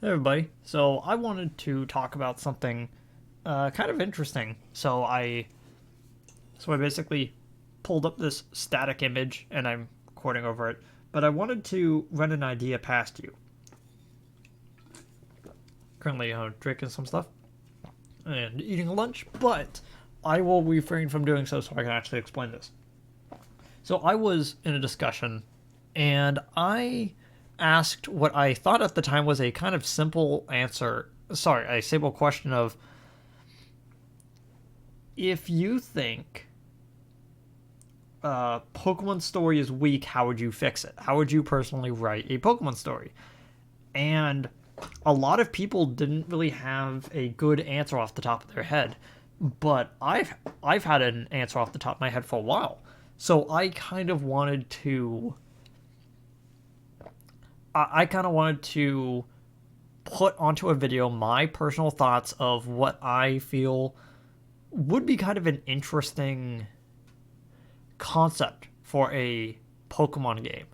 Hey everybody. So I wanted to talk about something kind of interesting. So I basically pulled up this static image and I'm recording over it. But I wanted to run an idea past you. Currently drinking some stuff and eating lunch, but I will refrain from doing so I can actually explain this. So I was in a discussion and I asked what I thought at the time was a kind of simple answer. Sorry, a simple question of, if you think Pokemon story is weak, how would you fix it? How would you personally write a Pokemon story? And a lot of people didn't really have a good answer off the top of their head, but I've had an answer off the top of my head for a while. So I kind of wanted to put onto a video my personal thoughts of what I feel would be kind of an interesting concept for a Pokemon game.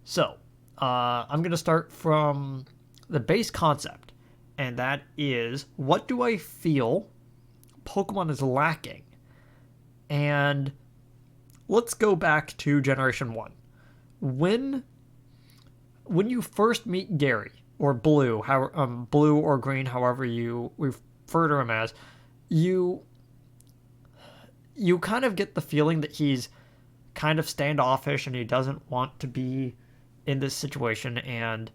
So, I'm going to start from the base concept, and that is, what do I feel Pokemon is lacking? And let's go back to Generation 1. When when you first meet Gary, or Blue or Green, however you refer to him as, you you kind of get the feeling that he's kind of standoffish and he doesn't want to be in this situation, and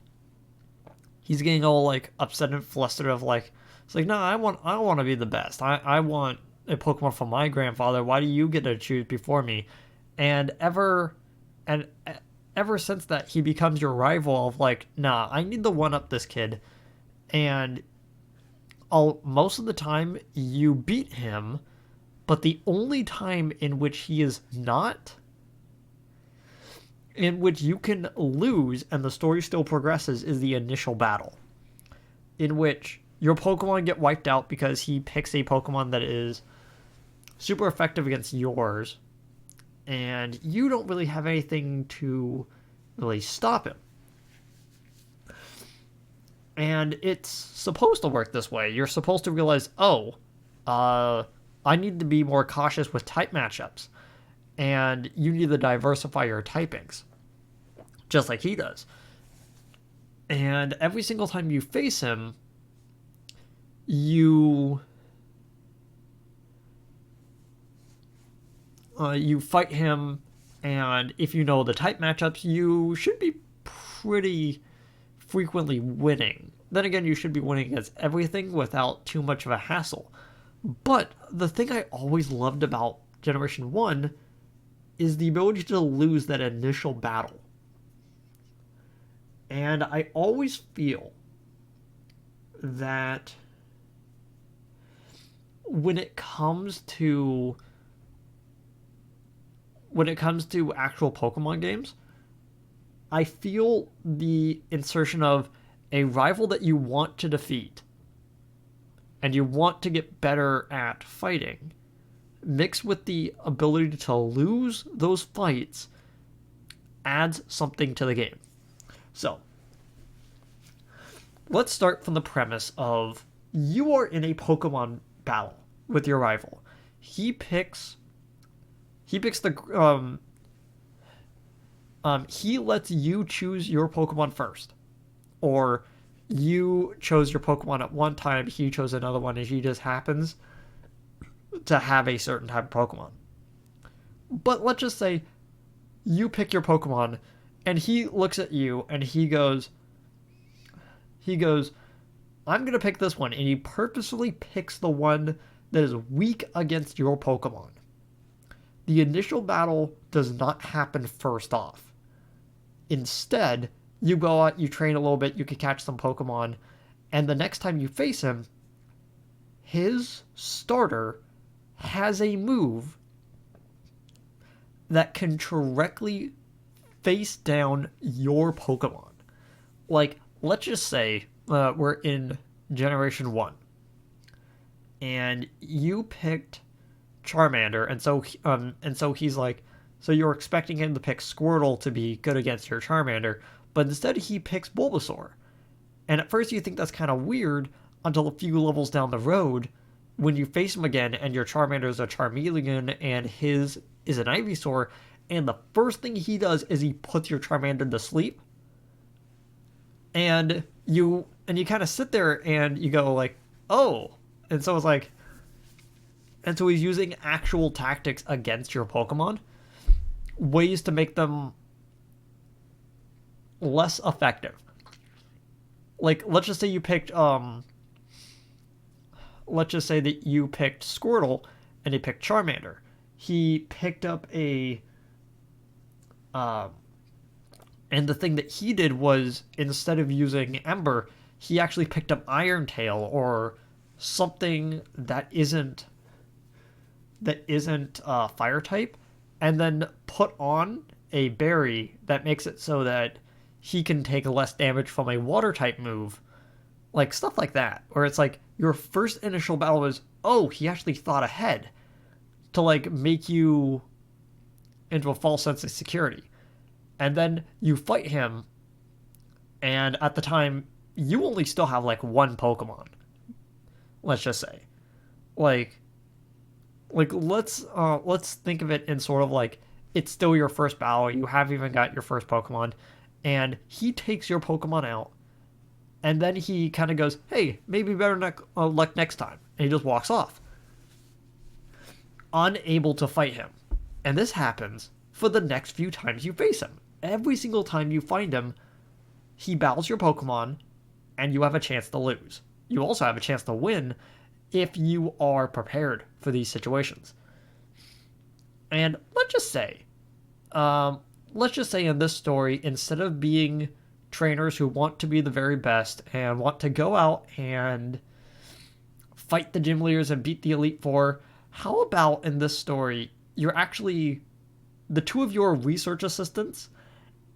he's getting all like upset and flustered of like, it's like, no, I want to be the best. I want a Pokemon from my grandfather. Why do you get to choose before me? And and ever since that, he becomes your rival of like, nah, I need to one up this kid. And most of the time you beat him, but the only time in which he is not, in which you can lose and the story still progresses, is the initial battle, in which your Pokemon get wiped out because he picks a Pokemon that is super effective against yours, and you don't really have anything to really stop him. And it's supposed to work this way. You're supposed to realize, oh, I need to be more cautious with type matchups, and you need to diversify your typings, just like he does. And every single time you face him, you you fight him, and if you know the type matchups, you should be pretty frequently winning. Then again, you should be winning against everything without too much of a hassle. But the thing I always loved about Generation 1 is the ability to lose that initial battle. And I always feel that when it comes to actual Pokemon games, I feel the insertion of a rival that you want to defeat and you want to get better at fighting, mixed with the ability to lose those fights, adds something to the game. So, let's start from the premise of, you are in a Pokemon battle with your rival. He lets you choose your Pokemon first, or you chose your Pokemon at one time, he chose another one, and he just happens to have a certain type of Pokemon. But let's just say you pick your Pokemon, and he looks at you and he goes, I'm gonna pick this one, and he purposefully picks the one that is weak against your Pokemon. The initial battle does not happen first off. Instead, you go out, you train a little bit, you can catch some Pokemon, and the next time you face him, his starter has a move that can directly face down your Pokemon. Like, let's just say we're in Generation 1, and you picked Charmander, and so he's like, so you're expecting him to pick Squirtle to be good against your Charmander, but instead he picks Bulbasaur. And at first you think that's kind of weird until a few levels down the road when you face him again and your Charmander is a Charmeleon and his is an Ivysaur, and the first thing he does is he puts your Charmander to sleep. And you kind of sit there and you go like, oh. And so it's like, and so he's using actual tactics against your Pokemon, ways to make them less effective. Like, let's just say you picked let's just say that you picked Squirtle and he picked Charmander. He picked up a and the thing that he did was, instead of using Ember, he actually picked up Iron Tail or something that isn't fire type, and then put on a berry that makes it so that he can take less damage from a water type move. Like stuff like that, where it's like your first initial battle is, oh, he actually thought ahead to like make you into a false sense of security. And then you fight him, and at the time you only still have like one Pokemon. Let's just say. Like let's think of it in sort of like, it's still your first battle, you haven't even got your first Pokemon, and he takes your Pokemon out, and then he kind of goes, hey, maybe better luck next time, and he just walks off, unable to fight him. And this happens for the next few times you face him. Every single time you find him, he battles your Pokemon, and you have a chance to lose. You also have a chance to win if you are prepared for these situations. And let's just say in this story, instead of being trainers who want to be the very best and want to go out and fight the gym leaders and beat the Elite Four, how about in this story, you're actually, the two of you are research assistants,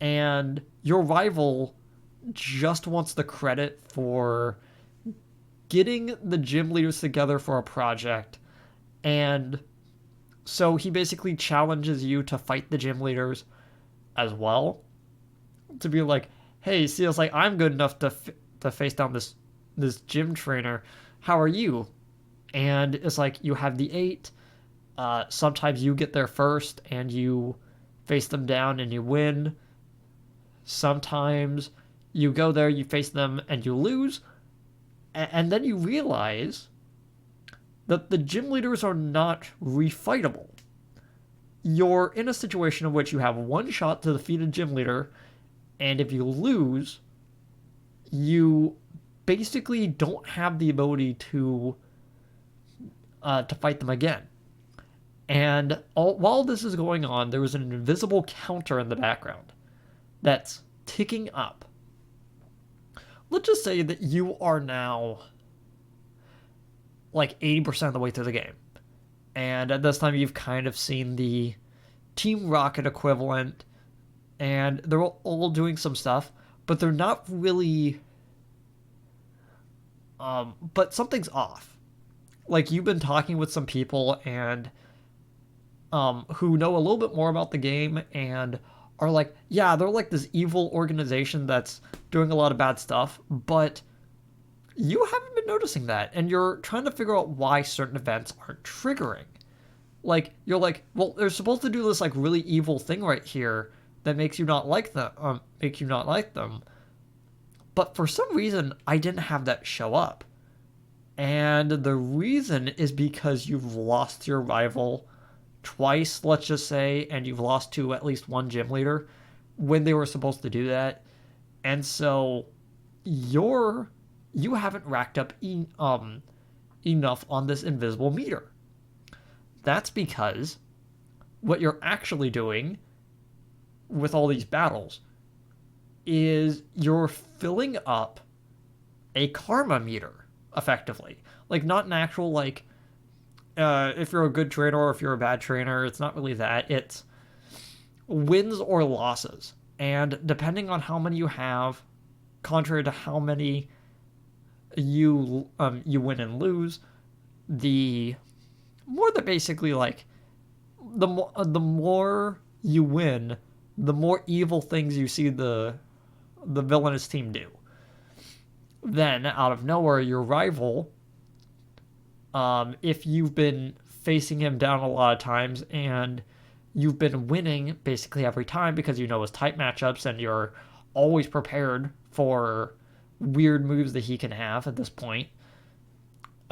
and your rival just wants the credit for getting the gym leaders together for a project. And so he basically challenges you to fight the gym leaders as well, to be like, hey, see, it's like, I'm good enough to face down this gym trainer, how are you? And it's like, you have the 8, sometimes you get there first and you face them down and you win. Sometimes you go there, you face them and you lose, and then you realize that the gym leaders are not refightable. You're in a situation in which you have one shot to defeat a gym leader, and if you lose, you basically don't have the ability to fight them again. And while this is going on, there is an invisible counter in the background that's ticking up. Let's just say that you are now like 80% of the way through the game. And at this time, you've kind of seen the Team Rocket equivalent, and they're all doing some stuff, but they're not really... but something's off. Like, you've been talking with some people and who know a little bit more about the game and are like, yeah, they're like this evil organization that's doing a lot of bad stuff, but you haven't been noticing that, and you're trying to figure out why certain events aren't triggering. Like, you're like, well, they're supposed to do this like really evil thing right here that makes you not like them, but for some reason I didn't have that show up. And the reason is because you've lost your rival twice, let's just say, and you've lost to at least one gym leader when they were supposed to do that. And so you haven't racked up enough on this invisible meter. That's because what you're actually doing with all these battles is you're filling up a karma meter, effectively. Like, not an actual, like, if you're a good trainer or if you're a bad trainer, it's not really that. It's wins or losses. And depending on how many you have, contrary to how many you win and lose, the more that basically, like, the more you win, the more evil things you see the villainous team do. then out of nowhere, your rival, if you've been facing him down a lot of times and you've been winning basically every time because you know his type matchups and you're always prepared for weird moves that he can have at this point.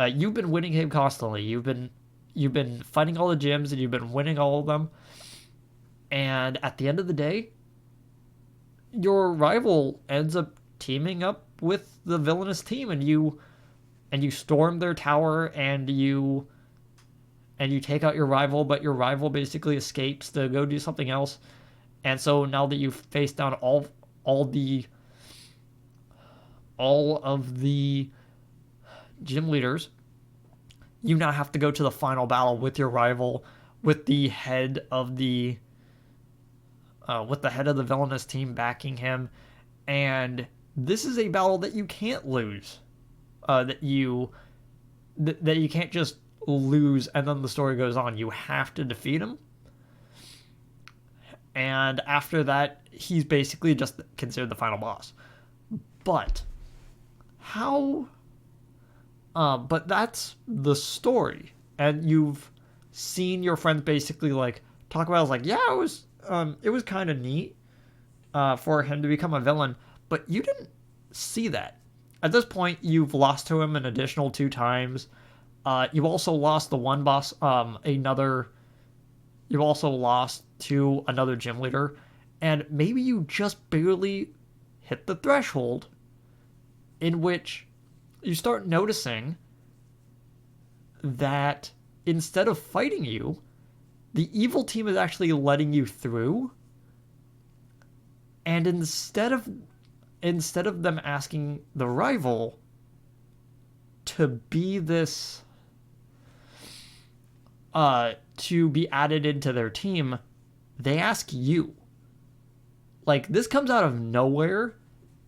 You've been winning him constantly. You've been fighting all the gyms and you've been winning all of them. And at the end of the day, your rival ends up teaming up with the villainous team, and you storm their tower and you take out your rival, but your rival basically escapes to go do something else. And so now that you've faced down all of the gym leaders, you now have to go to the final battle with your rival, with the head of the villainous team backing him. And this is a battle that you can't lose. That you can't just lose and then the story goes on. You have to defeat him. And after that, he's basically just considered the final boss. But how? But that's the story, and you've seen your friends basically like talk about it. It's like, yeah, it was kind of neat for him to become a villain, but you didn't see that. At this point, you've lost to him an additional 2 times. You also lost the one boss. You also lost to another gym leader, and maybe you just barely hit the threshold in which you start noticing that instead of fighting you, the evil team is actually letting you through. And instead of them asking the rival to be this to be added into their team, they ask you. Like, this comes out of nowhere,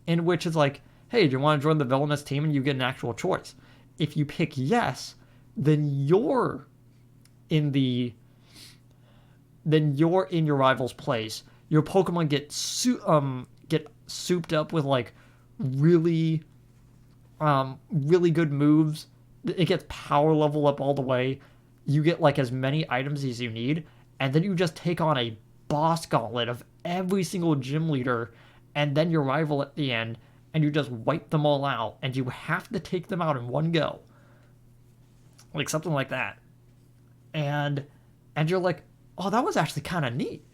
in which it's like, hey, do you want to join the villainous team? And you get an actual choice. If you pick yes, then you're in your rival's place. Your Pokemon get souped up with like really good moves. It gets power level up all the way. You get like as many items as you need, and then you just take on a boss gauntlet of every single gym leader and then your rival at the end, and you just wipe them all out, and you have to take them out in one go. Like something like that. And you're like, oh, that was actually kind of neat.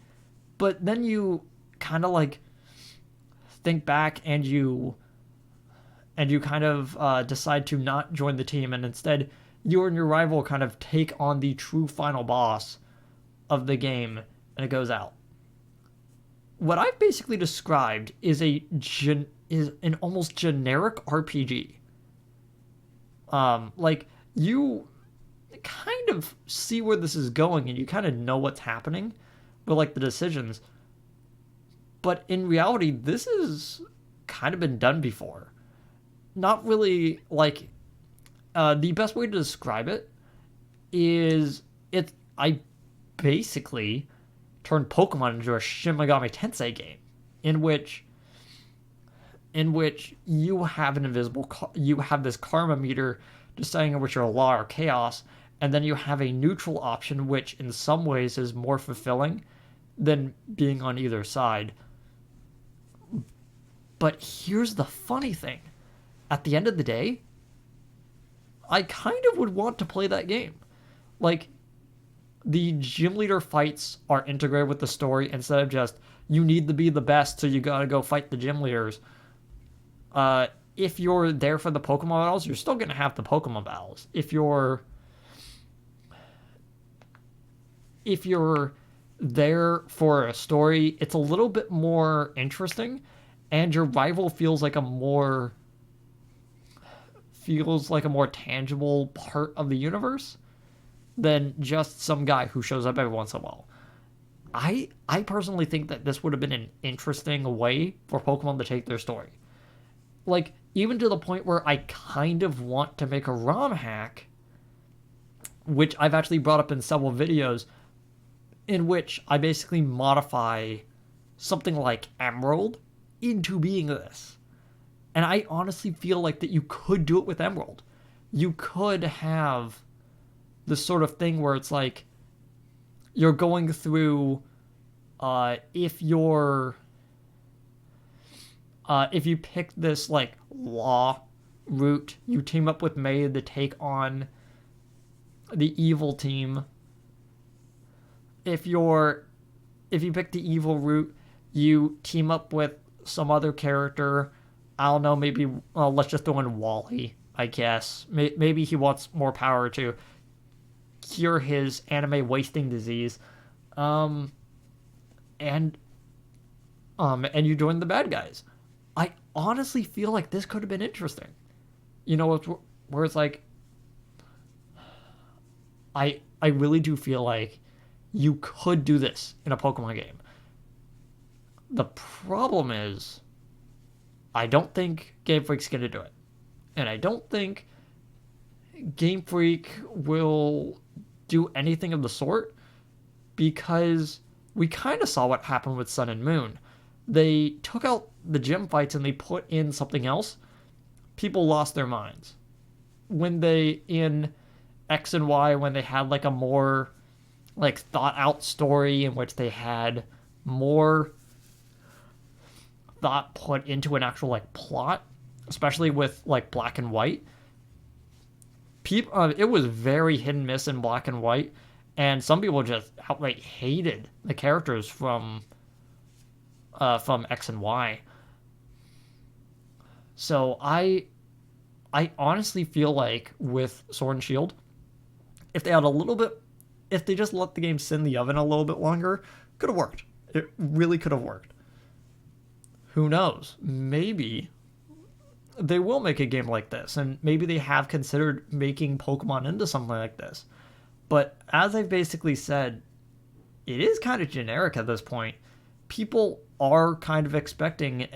But then you kind of like think back and you kind of decide to not join the team, and instead you and your rival kind of take on the true final boss of the game, and it goes out. What I've basically described is an almost generic RPG. Like, you kind of see where this is going and you kind of know what's happening with like the decisions. But in reality, this has kind of been done before. Not really like the best way to describe it is I basically turned Pokemon into a Shin Megami Tensei game in which you have you have this karma meter deciding on which you're law or chaos, and then you have a neutral option which in some ways is more fulfilling than being on either side. But here's the funny thing. At the end of the day, I kind of would want to play that game. Like, the gym leader fights are integrated with the story instead of just, you need to be the best, so you gotta go fight the gym leaders. If you're there for the Pokemon battles, you're still gonna have the Pokemon battles. If you're there for a story, it's a little bit more interesting, and your rival feels like a more tangible part of the universe than just some guy who shows up every once in a while. I personally think that this would have been an interesting way for Pokemon to take their story. Like, even to the point where I kind of want to make a ROM hack, which I've actually brought up in several videos, in which I basically modify something like Emerald into being this. And I honestly feel like that you could do it with Emerald. You could have this sort of thing where it's like you're going through if you pick this like law route, you team up with May to take on the evil team. If you pick the evil route, you team up with some other character. I don't know, maybe let's just throw in Wally, I guess. Maybe he wants more power to cure his anime wasting disease. And you join the bad guys. I honestly feel like this could have been interesting. You know, where it's like, I really do feel like you could do this in a Pokemon game. The problem is, I don't think Game Freak's gonna do it, and I don't think Game Freak will do anything of the sort because we kind of saw what happened with Sun and Moon. They took out the gym fights and they put in something else. People lost their minds. When they, in X and Y, when they had like a more like thought out story in which they had more thought put into an actual like plot, especially with like Black and White, it was very hit and miss in Black and White, and some people just outright hated the characters from X and Y. So I honestly feel like with Sword and Shield, if they just let the game sit in the oven a little bit longer, could have worked. It really could have worked. Who knows? Maybe they will make a game like this, and maybe they have considered making Pokemon into something like this. But as I've basically said, it is kind of generic at this point. People are kind of expecting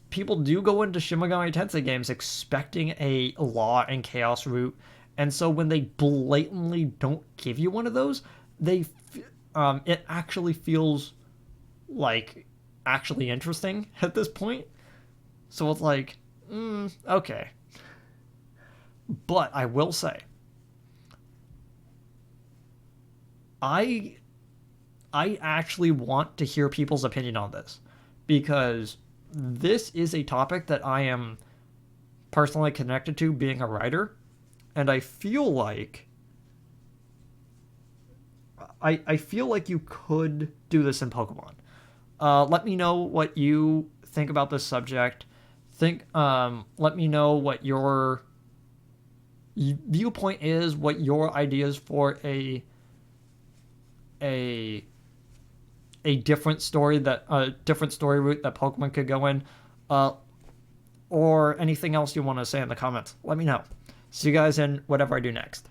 people do go into Shin Megami Tensei games expecting a Law and Chaos route, and so when they blatantly don't give you one of those, it actually feels like actually interesting at this point. So it's like, okay. But I will say, I actually want to hear people's opinion on this, because this is a topic that I am personally connected to, being a writer, and I feel like you could do this in Pokemon. Let me know what you think about this subject. Let me know what your viewpoint is, what your ideas for a different story route that Pokemon could go in, or anything else you want to say in the comments. Let me know. See you guys in whatever I do next.